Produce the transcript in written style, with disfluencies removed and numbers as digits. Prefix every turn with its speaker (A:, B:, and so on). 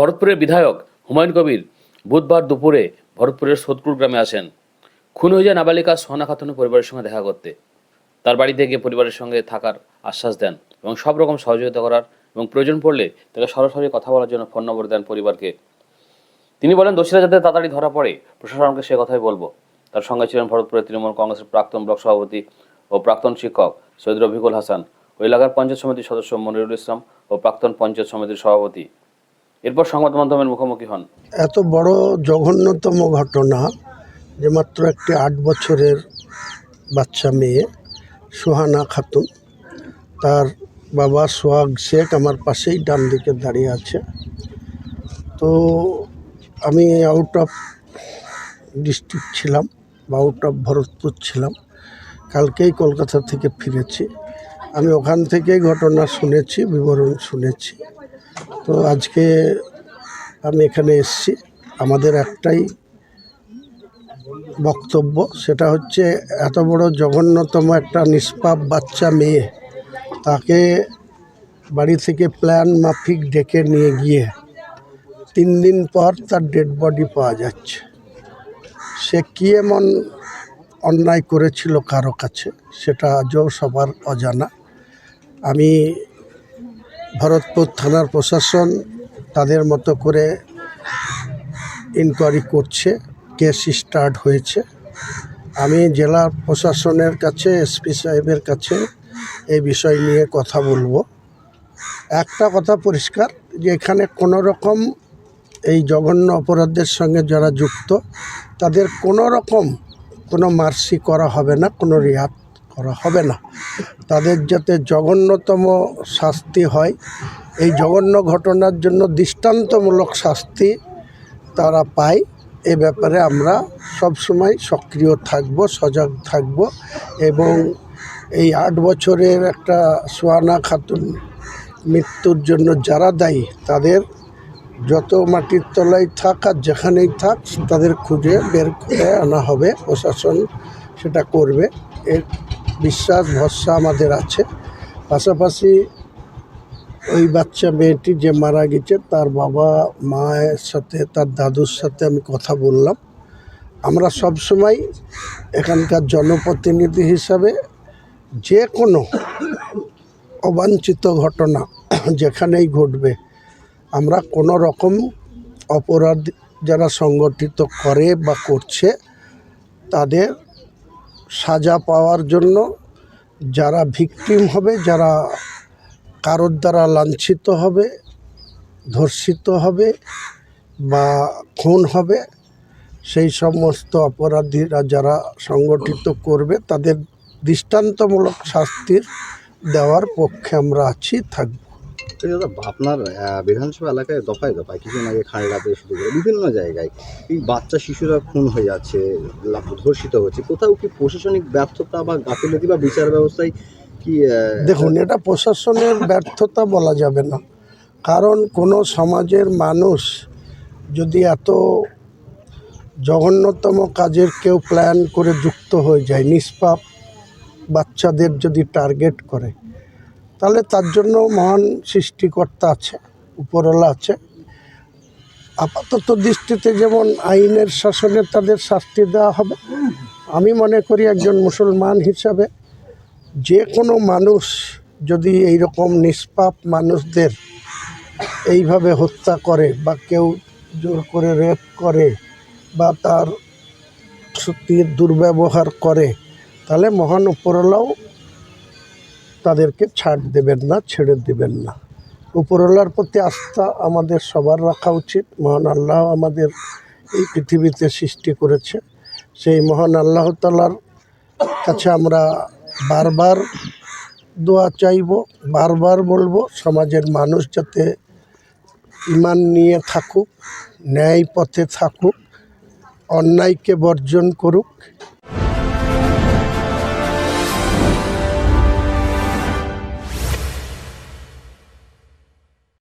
A: ভরতপুরের বিধায়ক হুমায়ুন কবির বুধবার দুপুরে ভরতপুরের সোদপুর গ্রামে আসেন। খুন হয়ে যায় নাবালিকা সোহানা খাতুনের পরিবারের সঙ্গে দেখা করতে। তার বাড়িতে গিয়ে পরিবারের সঙ্গে থাকার আশ্বাস দেন এবং সব রকম সহযোগিতা করার এবং প্রয়োজন পড়লে তাকে সরাসরি কথা বলার জন্য ফোন নম্বর দেন পরিবারকে। তিনি বলেন, দোষীরা যাতে তাড়াতাড়ি ধরা পড়ে, প্রশাসনকে সে কথাই বলবো। তার সঙ্গে ছিলেন ভরতপুরের তৃণমূল কংগ্রেসের প্রাক্তন ব্লক সভাপতি ও প্রাক্তন শিক্ষক সৈয়দ রফিকুল হাসান, ওই এলাকার পঞ্চায়েত সমিতির সদস্য মনিরুল ইসলাম ও প্রাক্তন পঞ্চায়েত সমিতির সভাপতি। এরপর সংবাদ মাধ্যমের মুখোমুখি হন।
B: এত বড় জঘন্যতম ঘটনা যে মাত্র একটি 8 বছরের বাচ্চা মেয়ে সোহানা খাতুন, তার বাবা সোহাগ শেখ আমার পাশেই ডান দিকে দাঁড়িয়ে আছে। তো আমি আউট অফ ডিস্ট্রিক্ট ছিলাম বা আউট অফ ভরতপুর ছিলাম, কালকেই কলকাতা থেকে ফিরেছি। আমি ওখান থেকেই ঘটনা শুনেছি, বিবরণ শুনেছি। তো আজকে আমি এখানে এসেছি। আমাদের একটাই বক্তব্য, সেটা হচ্ছে এত বড় জঘন্যতম একটা নিষ্পাপ বাচ্চা মেয়ে, তাকে বাড়ি থেকে প্ল্যান মাফিক ডেকে নিয়ে গিয়ে 3 দিন পর তার ডেড বডি পাওয়া যাচ্ছে। সে কী এমন অন্যায় করেছিল কারো কাছে, সেটা আজও সবার অজানা। আমি ভরতপুর থানার প্রশাসন তাদের মতো করে ইনকোয়ারি করছে, কেস স্টার্ট হয়েছে। আমি জেলা প্রশাসনের কাছে, এসপি সাহেবের কাছে এই বিষয় নিয়ে কথা বলবো। একটা কথা পরিষ্কার, যে এখানে কোনো রকম এই জঘন্য অপরাধের সঙ্গে যারা যুক্ত, তাদের কোনো রকম কোনো মার্সি করা হবে না, কোনো রিহাত করা হবে না। তাদের যাতে জঘন্যতম শাস্তি হয়, এই জঘন্য ঘটনার জন্য দৃষ্টান্তমূলক শাস্তি তারা পায়, এ ব্যাপারে আমরা সবসময় সক্রিয় থাকব, সজাগ থাকব। এবং এই 8 বছরের একটা সোহানা খাতুন মৃত্যুর জন্য যারা দায়ী, তাদের যত মাটির তলায় থাক আর যেখানেই থাক, তাদের খুঁজে বের করে আনা হবে। প্রশাসন সেটা করবে, এর বিশ্বাস ভরসা আমাদের আছে। পাশাপাশি ওই বাচ্চা মেয়েটি যে মারা গেছে, তার বাবা মায়ের সাথে, তার দাদুর সাথে আমি কথা বললাম। আমরা সবসময় এখানকার জনপ্রতিনিধি হিসাবে যে কোনো অবাঞ্ছিত ঘটনা যেখানেই ঘটবে, আমরা কোনো রকম অপরাধ যারা সংগঠিত করে বা করছে, তাদের সাজা পাওয়ার জন্য, যারা ভিকটিম হবে, যারা কারোর দ্বারা লাঞ্ছিত হবে, ধর্ষিত হবে বা খুন হবে, সেই সমস্ত অপরাধীরা যারা সংগঠিত করবে, তাদের দৃষ্টান্তমূলক শাস্তির দেওয়ার পক্ষে আমরা আছি, থাকব।
C: দাদা, আপনার বিধানসভা এলাকায় দফায় দফায় কিছুদিন আগে খালড়াতে শুরু করে বিভিন্ন জায়গায় এই বাচ্চা শিশুরা খুন হয়ে যাচ্ছে, ধর্ষিত হচ্ছে। কোথাও কি প্রশাসনিক ব্যর্থতা বা গাফিলতি বা বিচার ব্যবস্থায় কি?
B: দেখুন, এটা প্রশাসনের ব্যর্থতা বলা যাবে না, কারণ কোনো সমাজের মানুষ যদি এত জঘন্যতম কাজের কেউ প্ল্যান করে যুক্ত হয়ে যায়, নিষ্পাপ বাচ্চাদের যদি টার্গেট করে, তাহলে তার জন্য মহান সৃষ্টিকর্তা আছে, উপরওয়ালা আছে। আপাতত দৃষ্টিতে যেমন আইনের শাসনে তাদের শাস্তি দেওয়া হবে, আমি মনে করি একজন মুসলমান হিসাবে যে কোনো মানুষ যদি এই রকম নিষ্পাপ মানুষদের এইভাবে হত্যা করে বা কেউ জোর করে রেপ করে বা তার সত্যির দুর্ব্যবহার করে, তাহলে মহান উপরওয়ালাও তাদেরকে ছাড় দেবেন না, ছেড়ে দেবেন না। উপরওয়ালার প্রতি আস্থা আমাদের সবার রাখা উচিত। মহান আল্লাহ আমাদের এই পৃথিবীতে সৃষ্টি করেছে, সেই মহান আল্লাহ তাআলার কাছে আমরা বারবার দোয়া চাইব, বারবার বলবো, সমাজের মানুষ যাতে ঈমান নিয়ে থাকুক, ন্যায় পথে থাকুক, অন্যায়কে বর্জন করুক,